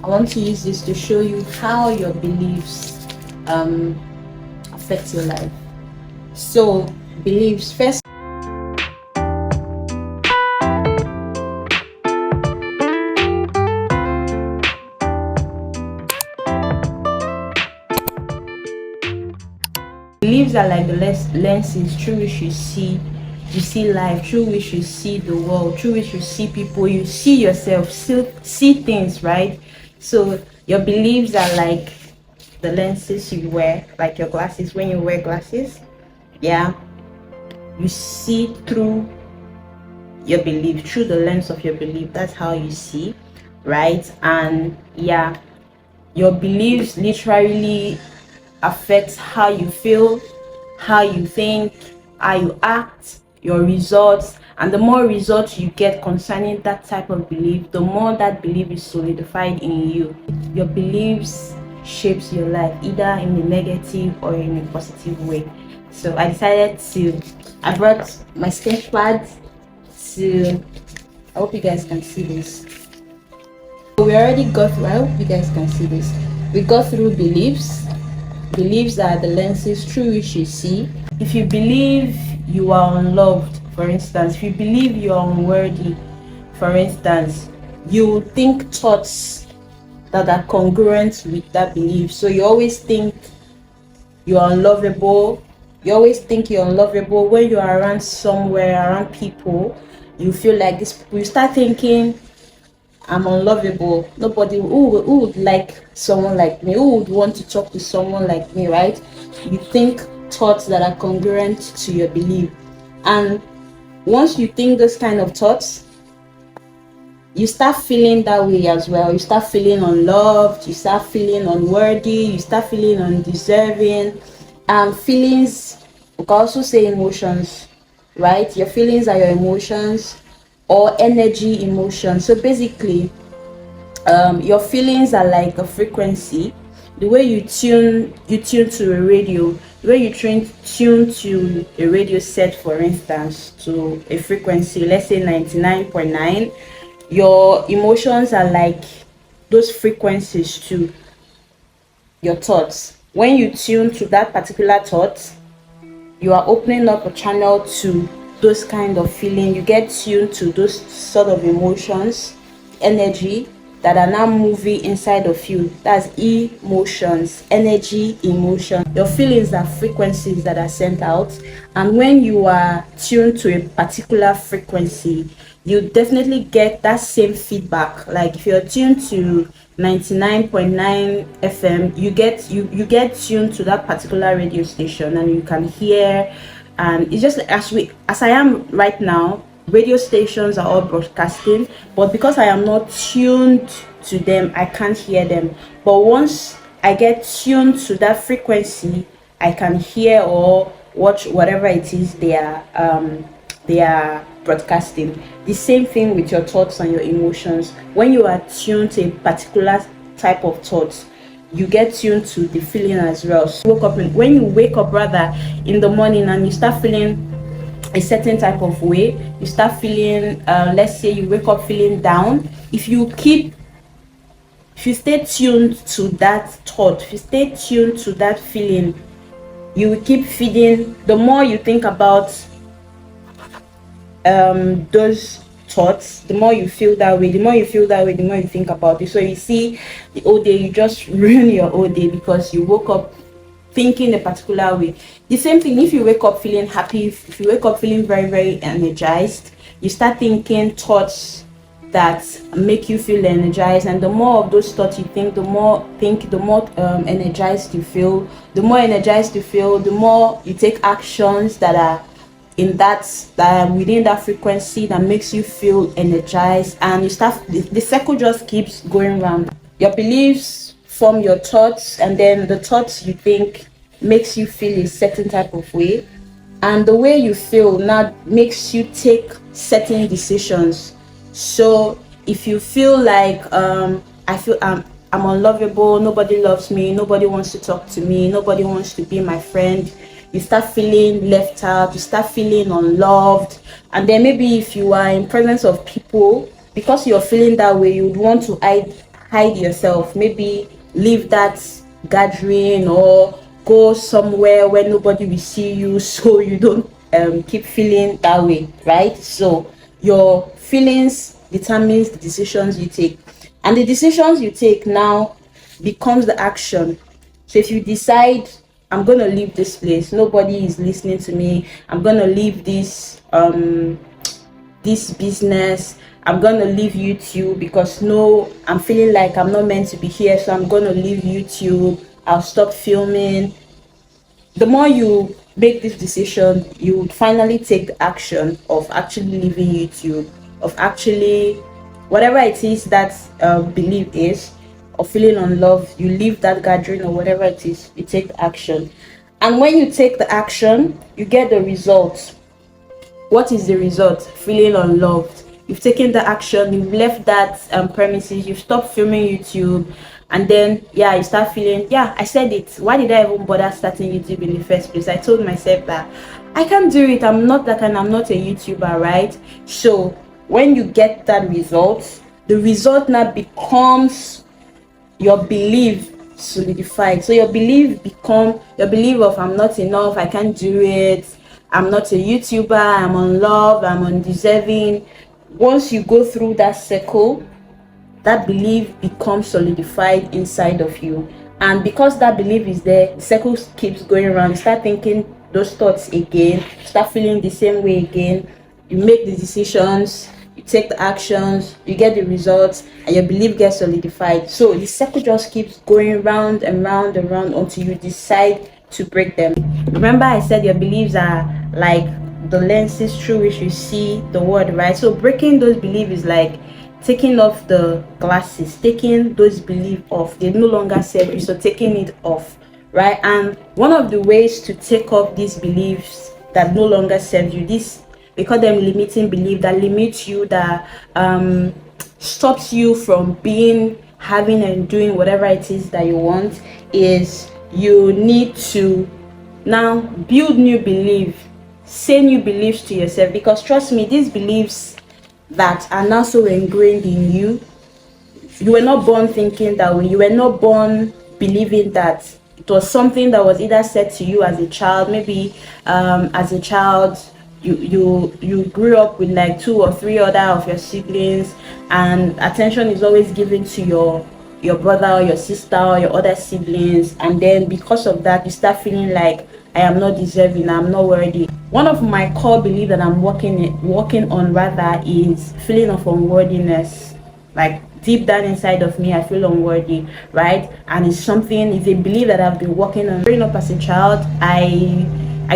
I want to use this to show you how your beliefs affect your life. So, beliefs first. Beliefs are like the lenses through which you see life, through which you see the world, through which you see people, you see yourself, see things, right? So your beliefs are like the lenses you wear, like your glasses. When you wear glasses, yeah, you see through your belief, through the lens of your belief. That's how you see, right? And yeah, your beliefs literally affects how you feel, how you think, how you act, your results. And the more results you get concerning that type of belief, the more that belief is solidified in you. Your beliefs shapes your life either in a negative or in a positive way. So I brought my sketch pad to, I hope you guys can see this. We already got through, I hope you guys can see this. We got through beliefs. Beliefs are the lenses through which you see. If you believe you are unloved, for instance, if you believe you are unworthy, for instance, you will think thoughts that are congruent with that belief. So you always think you are unlovable. You always think you're unlovable when you are around somewhere, around people. You feel like this. You start thinking, I'm unlovable. Nobody who would like someone like me, who would want to talk to someone like me, right? You think thoughts that are congruent to your belief. And once you think those kind of thoughts, you start feeling that way as well. You start feeling unloved, you start feeling unworthy, you start feeling undeserving. Feelings, we can also say emotions, right? Your feelings are your emotions, or energy emotions. So basically, your feelings are like a frequency. The way you tune to a radio, the way you tune to a radio set, for instance, to a frequency, let's say 99.9, your emotions are like those frequencies to your thoughts. When you tune to that particular thought, you are opening up a channel to those kind of feeling. You get tuned to those sort of emotions, energy that are now moving inside of you. That's emotions, energy, emotion. Your feelings are frequencies that are sent out, and when you are tuned to a particular frequency, you definitely get that same feedback. Like if you're tuned to 99.9 FM, you get tuned to that particular radio station, and you can hear. And it's just as I am right now, radio stations are all broadcasting, but because I am not tuned to them, I can't hear them. But once I get tuned to that frequency, I can hear or watch whatever it is they are broadcasting. The same thing with your thoughts and your emotions. When you are tuned to a particular type of thoughts, you get tuned to the feeling as well. So when you wake up rather in the morning and you start feeling a certain type of way, you start feeling, let's say you wake up feeling down. If you stay tuned to that thought, if you stay tuned to that feeling, you will keep feeding. The more you think about those thoughts, the more you feel that way, the more you think about it. So you see, the whole day you just ruin your whole day because you woke up thinking a particular way. The same thing if you wake up feeling happy, if you wake up feeling very, very energized, you start thinking thoughts that make you feel energized. And the more of those thoughts you think, the more energized you feel. The more energized you feel, the more you take actions that are within that frequency that makes you feel energized, and you start the circle just keeps going round. Your beliefs form your thoughts, and then the thoughts you think makes you feel a certain type of way, and the way you feel now makes you take certain decisions. So if you feel like I'm unlovable, nobody loves me, nobody wants to talk to me, nobody wants to be my friend, you start feeling left out, you start feeling unloved. And then maybe if you are in presence of people, because you're feeling that way, you would want to hide yourself, maybe leave that gathering or go somewhere where nobody will see you, so you don't keep feeling that way, right? So your feelings determines the decisions you take, and the decisions you take now becomes the action. So if you decide, I'm gonna leave this place, nobody is listening to me, I'm gonna leave this business, I'm gonna leave YouTube because no, I'm feeling like I'm not meant to be here, so I'm gonna leave YouTube, I'll stop filming. The more you make this decision, you would finally take the action of actually leaving YouTube, of actually whatever it is that belief is, of feeling unloved. You leave that gathering or whatever it is, you take the action. And when you take the action, you get the result. What is the result? Feeling unloved. You've taken the action, you've left that premises, you've stopped filming YouTube, and then you start feeling, I said it, why did I even bother starting YouTube in the first place? I told myself that I can't do it, I'm not that kind, I'm not a YouTuber, right? So when you get that result, the result now becomes your belief solidified. So your belief of I'm not enough, I can't do it, I'm not a YouTuber, I'm unloved, I'm undeserving. Once you go through that circle, that belief becomes solidified inside of you. And because that belief is there, the circle keeps going around. You start thinking those thoughts again, start feeling the same way again. You make the decisions, you take the actions, you get the results, and your belief gets solidified. So the circle just keeps going round and round and round until you decide to break them. Remember, I said your beliefs are like the lenses through which you see the world, right? So breaking those beliefs is like taking off the glasses, taking those beliefs off. They no longer serve you, so taking it off, right? And one of the ways to take off these beliefs that no longer serve you, this, we call them limiting belief, that limits you, that stops you from being, having and doing whatever it is that you want, is you need to now build new belief, say new beliefs to yourself. Because trust me, these beliefs that are now so ingrained in you, you were not born thinking that way. You were not born believing that. It was something that was either said to you as a child. Maybe as a child you grew up with like 2 or 3 other of your siblings, and attention is always given to your brother or your sister or your other siblings, and then because of that you start feeling like, I am not deserving, I'm not worthy. One of my core beliefs that I'm working on rather is feeling of unworthiness. Like deep down inside of me, I feel unworthy, right? And it's a belief that I've been working on. Growing up as a child, I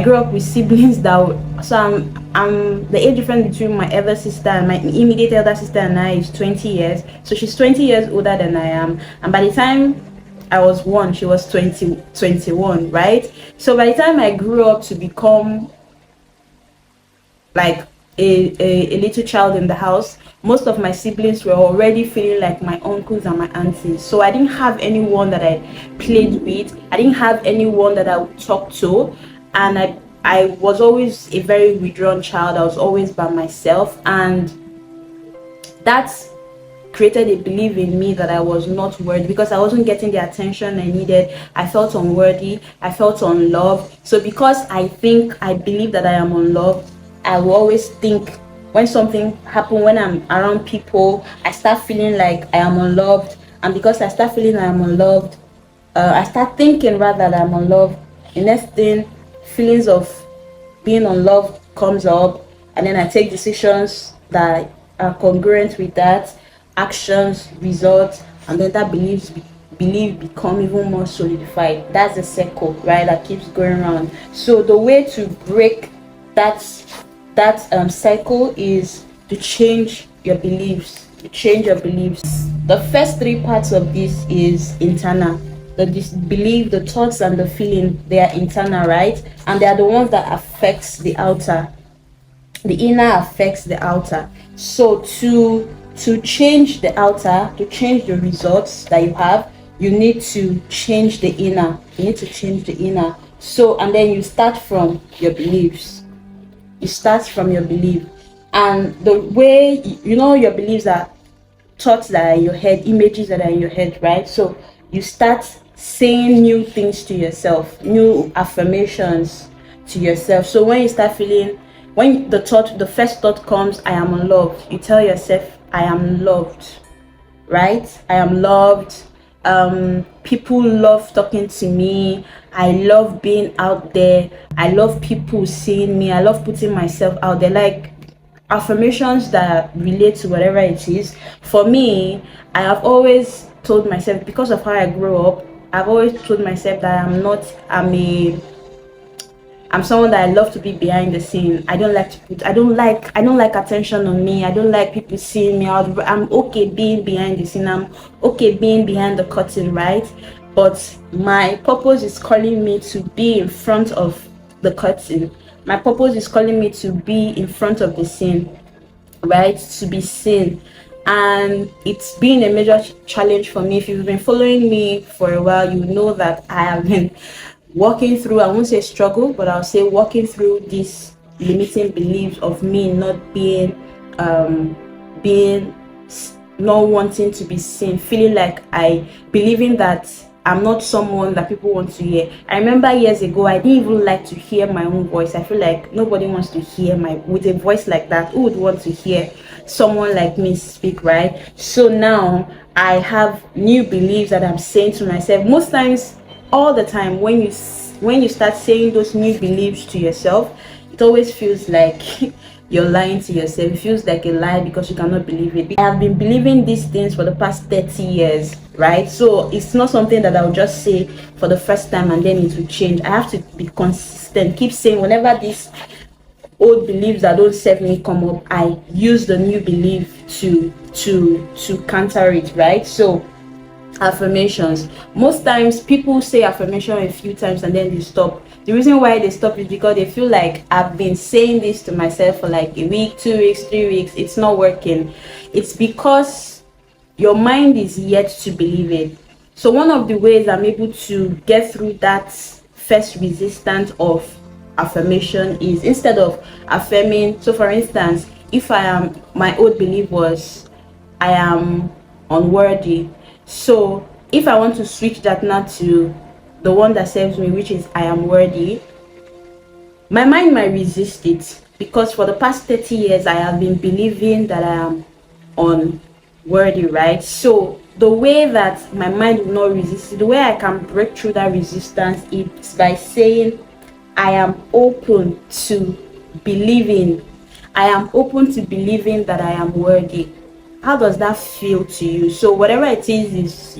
grew up with siblings I'm the age difference between my elder sister and my immediate elder sister and I is 20 years. So she's 20 years older than I am, and by the time I was 1, she was 21, right? So by the time I grew up to become like a little child in the house, most of my siblings were already feeling like my uncles and my aunties. So I didn't have anyone that I played with, I didn't have anyone that I would talk to, and I was always a very withdrawn child. I was always by myself, and that's created a belief in me that I was not worthy because I wasn't getting the attention I needed. I felt unworthy, I felt unloved. So because I believe that I am unloved, I will always think, when something happens, when I'm around people, I start feeling like I am unloved. And because I start feeling I am unloved, I start thinking rather that I'm unloved. The next thing, feelings of being unloved comes up, and then I take decisions that are congruent with that, actions, results, and then that belief become even more solidified. That's the circle, right, that keeps going around. So the way to break that cycle is to change your beliefs. The first 3 parts of this is internal. The belief, the thoughts, and the feeling, they are internal, right? And they are the ones that affects the outer. The inner affects the outer. So to change the outer, to change the results that you have, you need to change the inner. So, and then you start from your beliefs. And the way your beliefs are thoughts that are in your head, images that are in your head, right? So you start saying new things to yourself, new affirmations to yourself. So when you start feeling, when the first thought comes, I am unloved, you tell yourself, I am loved, right? I am loved. People love talking to me. I love being out there. I love people seeing me. I love putting myself out there. Like affirmations that relate to whatever it is. For me, I have always told myself, because of how I grew up, I've always told myself that I'm someone that I love to be behind the scene. I don't like to put, I don't like attention on me. I don't like people seeing me. I'm okay being behind the scene. I'm okay being behind the curtain, right? But my purpose is calling me to be in front of the curtain. My purpose is calling me to be in front of the scene, right? To be seen. And it's been a major challenge for me. If you've been following me for a while, you know that I have been walking through, I won't say struggle, but I'll say walking through these limiting beliefs of me not being being not wanting to be seen, feeling like believing that I'm not someone that people want to hear. I remember years ago, I didn't even like to hear my own voice. I feel like nobody wants to hear with a voice like that. Who would want to hear someone like me speak, right? So now I have new beliefs that I'm saying to myself. Most times, all the time, when you start saying those new beliefs to yourself, it always feels like you're lying to yourself. It feels like a lie because you cannot believe it. I have been believing these things for the past 30 years, right? So it's not something that I'll just say for the first time and then it will change. I have to be consistent, keep saying, whenever these old beliefs that don't serve me come up, I use the new belief to counter it, right? So affirmations, most times people say affirmation a few times and then they stop. The reason why they stop is because they feel like, I've been saying this to myself for like a week, 2 weeks, 3 weeks, it's not working. It's because your mind is yet to believe it. So one of the ways I'm able to get through that first resistance of affirmation is, instead of affirming, so for instance, if my old belief was I am unworthy. So if I want to switch that now to the one that serves me, which is I am worthy, my mind might resist it, because for the past 30 years I have been believing that I am unworthy, right? So the way that my mind will not resist it, the way I can break through that resistance, is by saying I am open to believing. I am open to believing that I am worthy. How does that feel to you? So whatever it is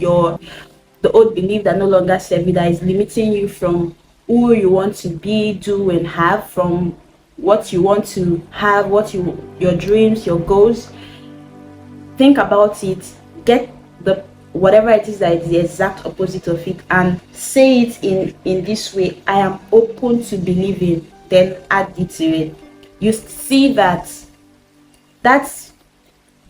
the old belief that no longer serves you, that is limiting you from who you want to be, do, and have, from what you want to have, your dreams, your goals. Think about it. Get the whatever it is that is the exact opposite of it, and say it in this way: I am open to believing. Then add it to it. You see that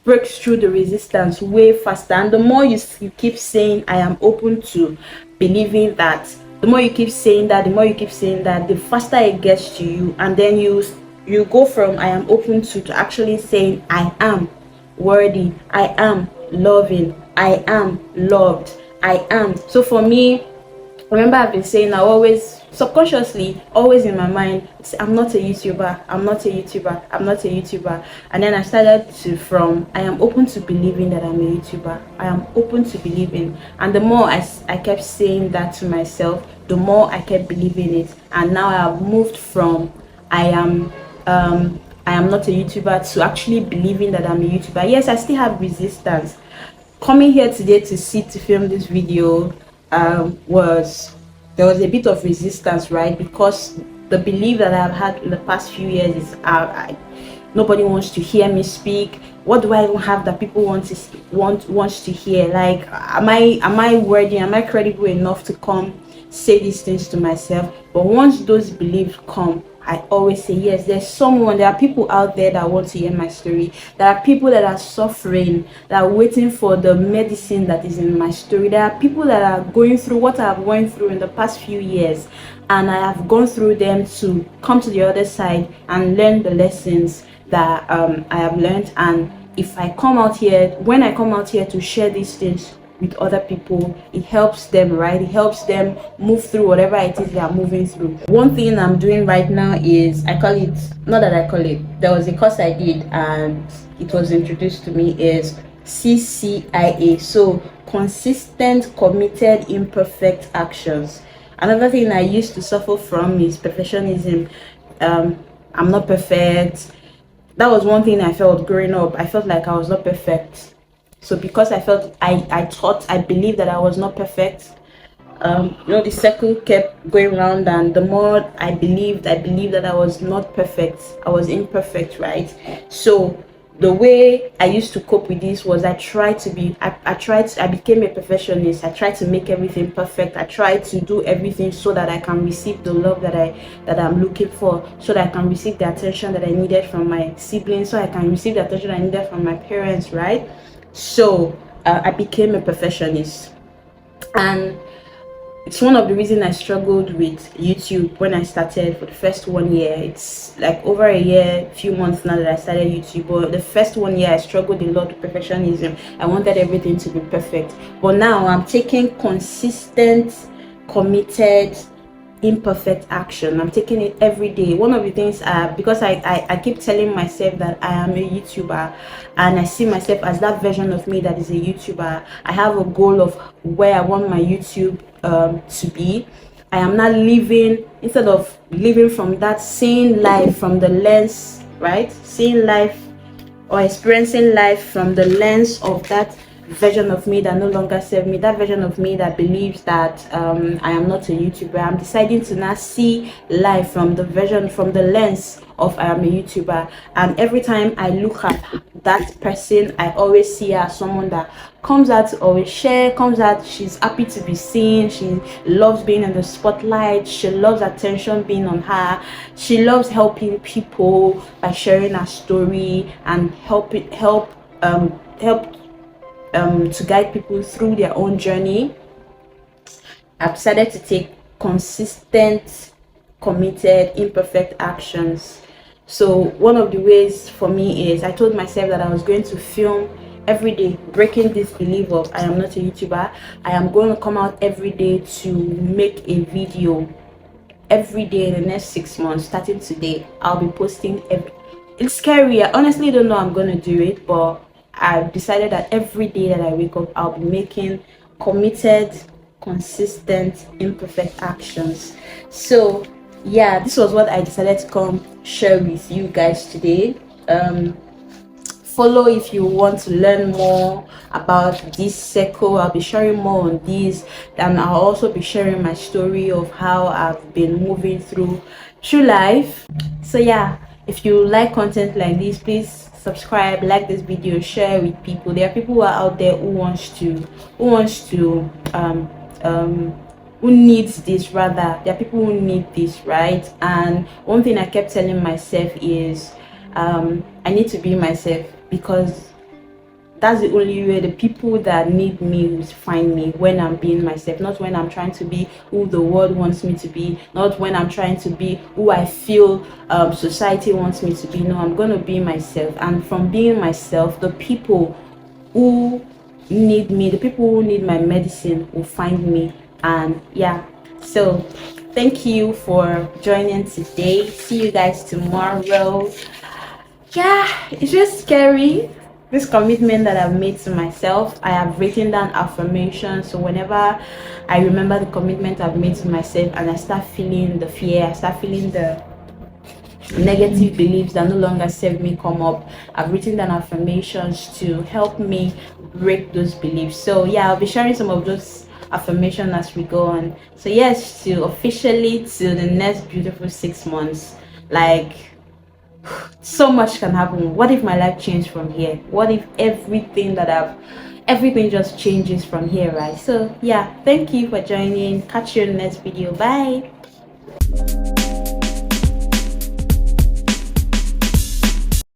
breaks through the resistance way faster. And the more you keep saying I am open to believing that, the more you keep saying that, the faster it gets to you. And then you go from I am open to actually saying I am worthy, I am loving, I am loved, I am. So for me, remember I've been saying, I always subconsciously, always in my mind, I'm not a YouTuber, I'm not a YouTuber, I'm not a YouTuber. And then I started from I am open to believing that I'm a YouTuber, I am open to believing. And the more I kept saying that to myself, the more I kept believing it. And now I have moved from I am not a YouTuber to actually believing that I'm a YouTuber. Yes, I still have resistance. Coming here today to film this video, there was a bit of resistance, right? Because the belief that I've had in the past few years is nobody wants to hear me speak. What do I even have that people wants to hear? Like, am I worthy? Am I credible enough to come say these things to myself? But once those beliefs come, I always say, yes, there are people out there that want to hear my story. There are people that are suffering, that are waiting for the medicine that is in my story. There are people that are going through what I've gone through in the past few years, and I have gone through them to come to the other side and learn the lessons that I have learned, and if I come out here, when I come out here to share these things with other people, it helps them, right? It helps them move through whatever it is they are moving through. One thing I'm doing right now is, I call it, not that I call it, there was a course I did and it was introduced to me, is CCIA. So consistent, committed, imperfect actions. Another thing I used to suffer from is perfectionism. I'm not perfect. That was one thing I felt growing up. I felt like I was not perfect. So because I felt, I believed that I was not perfect, the circle kept going round, and the more I believed that I was not perfect, I was imperfect, right? So the way I used to cope with this was I became a perfectionist. I tried to make everything perfect. I tried to do everything so that I can receive the love that I'm looking for, so that I can receive the attention that I needed from my siblings, so I can receive the attention I needed from my parents, right? So I became a perfectionist, and it's one of the reasons I struggled with YouTube when I started. For the first 1 year, it's like over a year, few months now that I started YouTube, but the first 1 year I struggled a lot with perfectionism. I wanted everything to be perfect, but now I'm taking consistent, committed, imperfect action. I'm taking it every day. One of the things, because I keep telling myself that I am a YouTuber, and I see myself as that version of me that is a YouTuber. I have a goal of where I want my YouTube to be. I am not living, instead of living from that, seeing life from the lens, right? Seeing life or experiencing life from the lens of that version of me that no longer serves me, that version of me that believes that I am not a YouTuber. I'm deciding to now see life from the lens of I am a YouTuber. And every time I look at that person, I always see her as someone that comes out to always share, comes out, she's happy to be seen, she loves being in the spotlight, she loves attention being on her, she loves helping people by sharing her story and help to guide people through their own journey. I've decided to take consistent, committed, imperfect actions. So one of the ways for me is, I told myself that I was going to film every day, breaking this belief of I am not a YouTuber. I am going to come out every day to make a video every day in the next 6 months. Starting today, I'll be posting it's scary. I honestly don't know I'm going to do it, but I've decided that every day that I wake up, I'll be making committed, consistent, imperfect actions. So yeah, this was what I decided to come share with you guys today. Follow if you want to learn more about this circle. I'll be sharing more on this, and I'll also be sharing my story of how I've been moving through life. So yeah, if you like content like this, please subscribe, like this video, share with people. There are people who are out there who needs this, rather. There are people who need this, right? And one thing I kept telling myself is I need to be myself, because that's the only way the people that need me will find me, when I'm being myself, not when I'm trying to be who the world wants me to be, not when I'm trying to be who I feel society wants me to be. No, I'm going to be myself. And from being myself, the people who need me, the people who need my medicine will find me. And yeah, so thank you for joining today. See you guys tomorrow. Yeah, it's just scary, this commitment that I've made to myself. I have written down affirmations, so whenever I remember the commitment I've made to myself and I start feeling the fear, I start feeling the negative beliefs that no longer serve me come up, I've written down affirmations to help me break those beliefs. So yeah, I'll be sharing some of those affirmations as we go on. So yes, to officially to the next beautiful 6 months, like, so much can happen. What if my life changed from here? What if everything just changes from here, right? So yeah, thank you for joining. Catch you in the next video. Bye.